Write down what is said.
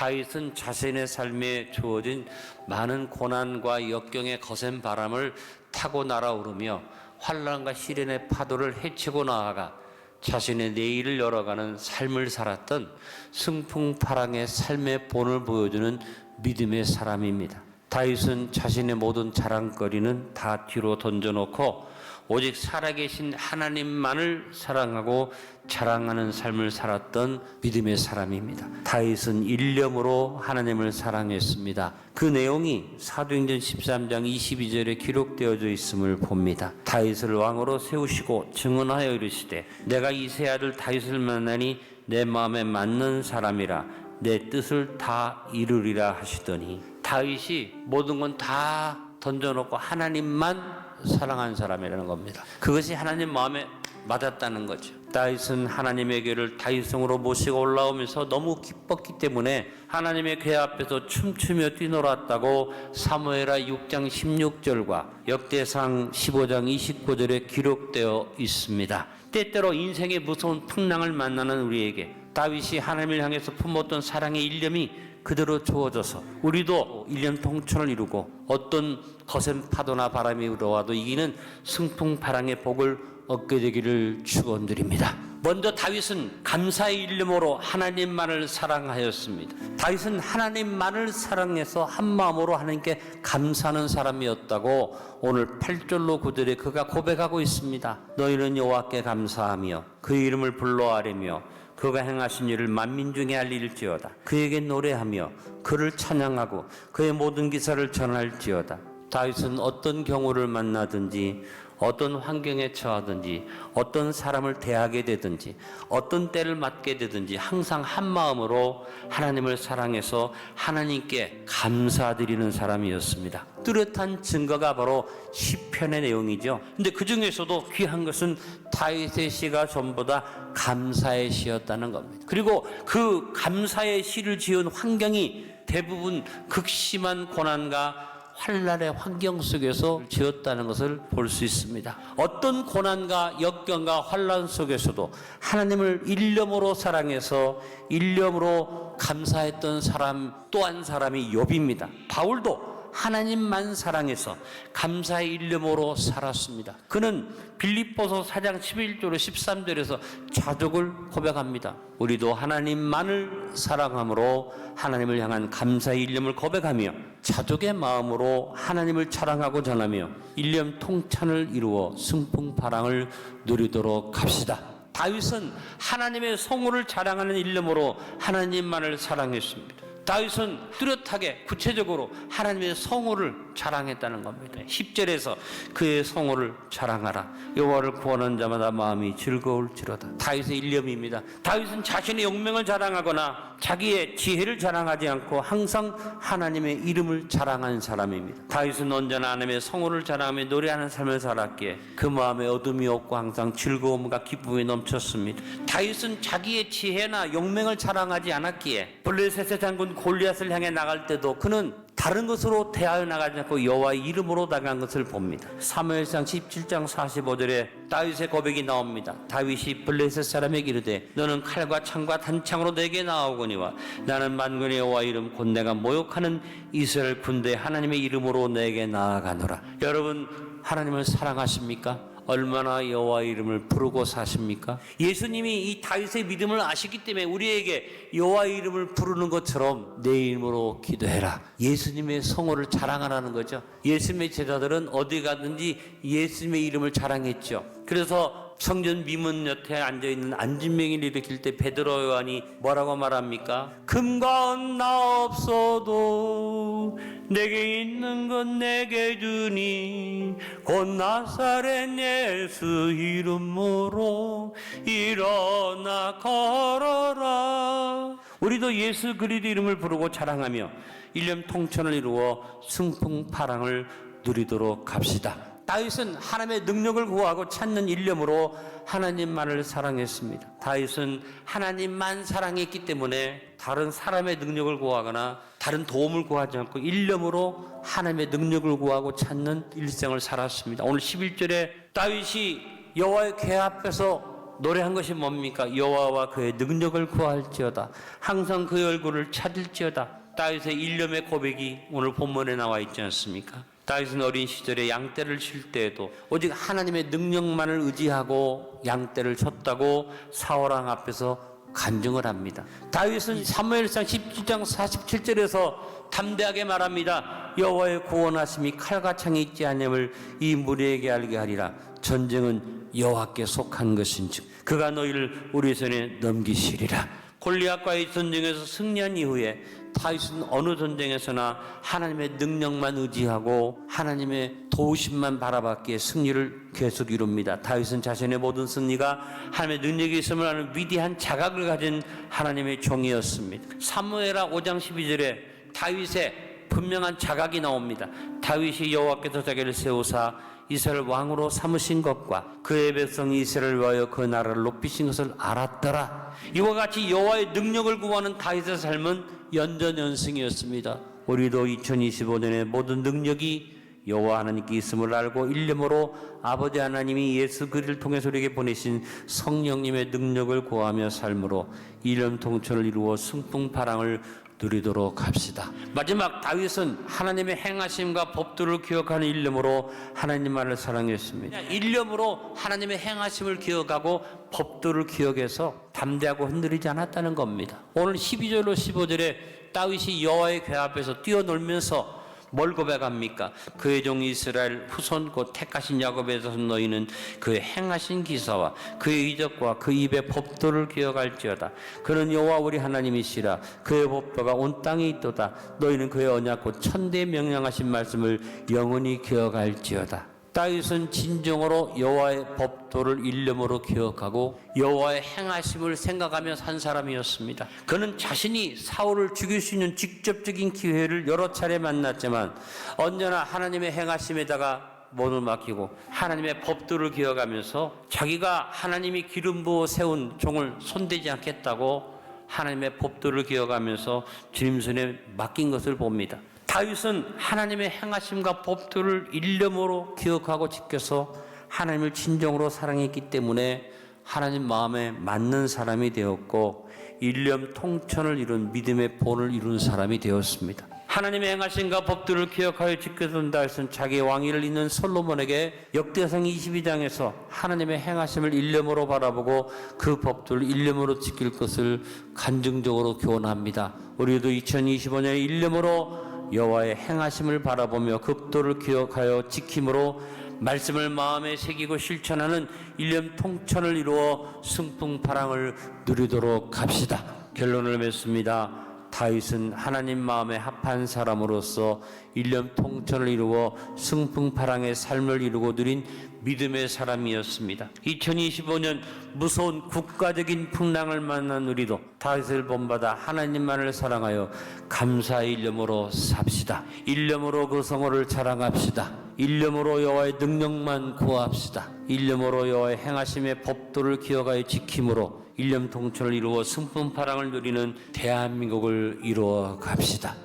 다윗은 자신의 삶에 주어진 많은 고난과 역경의 거센 바람을 타고 날아오르며 환난과 시련의 파도를 헤치고 나아가 자신의 내일을 열어가는 삶을 살았던 승풍파랑의 삶의 본을 보여주는 믿음의 사람입니다. 다윗은 자신의 모든 자랑거리는 다 뒤로 던져놓고 오직 살아계신 하나님만을 사랑하고 자랑하는 삶을 살았던 믿음의 사람입니다. 다윗은 일념으로 하나님을 사랑했습니다. 그 내용이 사도행전 13장 22절에 기록되어져 있음을 봅니다. 다윗을 왕으로 세우시고 증언하여 이르시되 내가 이세 아들 다윗을 만나니 내 마음에 맞는 사람이라 내 뜻을 다 이루리라 하시더니 다윗이 모든 건 다 던져놓고 하나님만 사랑한 사람이라는 겁니다. 그것이 하나님 마음에 맞았다는 거죠. 다윗은 하나님의 궤를 다윗성으로 모시고 올라오면서 너무 기뻤기 때문에 하나님의 궤 앞에서 춤추며 뛰놀았다고 사무엘하 6장 16절과 역대상 15장 29절에 기록되어 있습니다. 때때로 인생의 무서운 풍랑을 만나는 우리에게 다윗이 하나님을 향해서 품었던 사랑의 일념이 그대로 주어져서 우리도 일념 통천을 이루고 어떤 거센 파도나 바람이 불어와도 이기는 승풍파랑의 복을 얻게 되기를 축원드립니다. 먼저 다윗은 감사의 일념으로 하나님만을 사랑하였습니다. 다윗은 하나님만을 사랑해서 한 마음으로 하나님께 감사하는 사람이었다고 오늘 8절로 9절에 그가 고백하고 있습니다. 너희는 여호와께 감사하며 그의 이름을 불러아뢰며 그가 행하신 일을 만민 중에 알릴지어다. 그에게 노래하며 그를 찬양하고 그의 모든 기사를 전할지어다. 다윗은 어떤 경우를 만나든지 어떤 환경에 처하든지 어떤 사람을 대하게 되든지 어떤 때를 맞게 되든지 항상 한 마음으로 하나님을 사랑해서 하나님께 감사드리는 사람이었습니다. 뚜렷한 증거가 바로 시편의 내용이죠. 근데 그 중에서도 귀한 것은 다윗의 시가 전부 다 감사의 시였다는 겁니다. 그리고 그 감사의 시를 지은 환경이 대부분 극심한 고난과 환난의 환경 속에서 지었다는 것을 볼 수 있습니다. 어떤 고난과 역경과 환난 속에서도 하나님을 일념으로 사랑해서 일념으로 감사했던 사람 또 한 사람이 욥입니다. 바울도 하나님만 사랑해서 감사의 일념으로 살았습니다. 그는 빌립보서 4장 11절로 13절에서 자족을 고백합니다. 우리도 하나님만을 사랑함으로 하나님을 향한 감사의 일념을 고백하며 자족의 마음으로 하나님을 자랑하고 전하며 일념 통찬을 이루어 승풍파랑을 누리도록 합시다. 다윗은 하나님의 성호를 자랑하는 일념으로 하나님만을 사랑했습니다. 다윗은 뚜렷하게 구체적으로 하나님의 성호를 자랑했다는 겁니다. 10절에서 그의 성호를 자랑하라. 여호와를 구하는 자마다 마음이 즐거울지로다. 다윗의 일념입니다. 다윗은 자신의 용명을 자랑하거나 자기의 지혜를 자랑하지 않고 항상 하나님의 이름을 자랑하는 사람입니다. 다윗은 언제나 하나님의 성호를 자랑하며 노래하는 삶을 살았기에 그 마음에 어둠이 없고 항상 즐거움과 기쁨이 넘쳤습니다. 다윗은 자기의 지혜나 용명을 자랑하지 않았기에 블레셋의 장군 골리앗을 향해 나갈 때도 그는 다른 것으로 대하여 나가지 않고 여호와의 이름으로 나간 것을 봅니다. 사무엘상 17장 45절에 다윗의 고백이 나옵니다. 다윗이 블레셋 사람에게 이르되 너는 칼과 창과 단창으로 내게 나오거니와 나는 만군의 여호와 이름 곧 내가 모욕하는 이스라엘 군대 하나님의 이름으로 내게 나아가노라. 여러분 하나님을 사랑하십니까? 얼마나 여호와 이름을 부르고 사십니까? 예수님이 이 다윗의 믿음을 아시기 때문에 우리에게 여호와 이름을 부르는 것처럼 내 이름으로 기도해라. 예수님의 성호를 자랑하라는 거죠. 예수님의 제자들은 어디 가든지 예수님의 이름을 자랑했죠. 그래서 성전 미문 옆에 앉아있는 안진뱅이를 일으킬 때 베드로 요한이 뭐라고 말합니까? 금과 은 나 없어도 내게 있는 건 내게 주니 곧 나사렛 예수 이름으로 일어나 걸어라. 우리도 예수 그리스도 이름을 부르고 자랑하며 일념 통천을 이루어 승풍파랑을 누리도록 합시다. 다윗은 하나님의 능력을 구하고 찾는 일념으로 하나님만을 사랑했습니다. 다윗은 하나님만 사랑했기 때문에 다른 사람의 능력을 구하거나 다른 도움을 구하지 않고 일념으로 하나님의 능력을 구하고 찾는 일생을 살았습니다. 오늘 11절에 다윗이 여호와의 궤 앞에서 노래한 것이 뭡니까? 여호와와 그의 능력을 구할지어다. 항상 그의 얼굴을 찾을지어다. 다윗의 일념의 고백이 오늘 본문에 나와 있지 않습니까? 다윗은 어린 시절에 양떼를 칠 때에도 오직 하나님의 능력만을 의지하고 양떼를 쳤다고 사울왕 앞에서 간증을 합니다. 다윗은 사무엘상 17장 47절에서 담대하게 말합니다. 여호와의 구원하심이 칼과 창이 있지 않음을 이 무리에게 알게 하리라. 전쟁은 여호와께 속한 것인즉 그가 너희를 우리 손에 넘기시리라. 골리앗과의 전쟁에서 승리한 이후에 다윗은 어느 전쟁에서나 하나님의 능력만 의지하고 하나님의 도우심만 바라봤기에 승리를 계속 이룹니다. 다윗은 자신의 모든 승리가 하나님의 능력이 있음을 아는 위대한 자각을 가진 하나님의 종이었습니다. 사무엘하 5장 12절에 다윗의 분명한 자각이 나옵니다. 다윗이 여호와께서 자기를 세우사 이스라엘 왕으로 삼으신 것과 그의 백성 이스라엘을 위하여 그 나라를 높이신 것을 알았더라. 이와 같이 여호와의 능력을 구하는 다윗의 삶은 연전연승이었습니다. 우리도 2025년에 모든 능력이 여호와 하나님께 있음을 알고 일념으로 아버지 하나님이 예수 그리스도를 통해서 우리에게 보내신 성령님의 능력을 구하며 삶으로 일념 통천을 이루어 승풍파랑을 누리도록 합시다. 마지막 다윗은 하나님의 행하심과 법도를 기억하는 일념으로 하나님만을 사랑했습니다. 일념으로 하나님의 행하심을 기억하고 법도를 기억해서 담대하고 흔들리지 않았다는 겁니다. 오늘 12절로 15절에 다윗이 여호와의 궤 앞에서 뛰어놀면서 뭘 고백합니까? 그의 종 이스라엘 후손 곧 택하신 야곱의 자손 너희는 그의 행하신 기사와 그의 이적과 그 입의 법도를 기억할지어다. 그는 여호와 우리 하나님이시라. 그의 법도가 온 땅에 있도다. 너희는 그의 언약 곧 천대에 명령하신 말씀을 영원히 기억할지어다. 다윗은 진정으로 여호와의 법도를 일념으로 기억하고 여호와의 행하심을 생각하며 산 사람이었습니다. 그는 자신이 사울을 죽일 수 있는 직접적인 기회를 여러 차례 만났지만 언제나 하나님의 행하심에다가 몸을 맡기고 하나님의 법도를 기억하면서 자기가 하나님이 기름 부어 세운 종을 손대지 않겠다고 하나님의 법도를 기억하면서 주님 손에 맡긴 것을 봅니다. 다윗은 하나님의 행하심과 법도를 일념으로 기억하고 지켜서 하나님을 진정으로 사랑했기 때문에 하나님 마음에 맞는 사람이 되었고 일념 통천을 이룬 믿음의 본을 이룬 사람이 되었습니다. 하나님의 행하심과 법도를 기억하여 지켰던 다윗은 자기의 왕위를 잇는 솔로몬에게 역대상 22장에서 하나님의 행하심을 일념으로 바라보고 그 법도를 일념으로 지킬 것을 간증적으로 교훈합니다. 우리도 2025년에 일념으로 여호와의 행하심을 바라보며 급도를 기억하여 지킴으로 말씀을 마음에 새기고 실천하는 일념 통천을 이루어 승풍파랑을 누리도록 합시다. 결론을 맺습니다. 다윗은 하나님 마음에 합한 사람으로서 일념 통천을 이루어 승풍파랑의 삶을 이루고 누린 믿음의 사람이었습니다. 2025년 무서운 국가적인 풍랑을 만난 우리도 다윗을 본받아 하나님만을 사랑하여 감사의 일념으로 삽시다. 일념으로 그 성호를 자랑합시다. 일념으로 여호와의 능력만 구합시다. 일념으로 여호와의 행하심의 법도를 기억하여 지킴으로 일념 통천을 이루어 승풍파랑을 누리는 대한민국을 이루어 갑시다.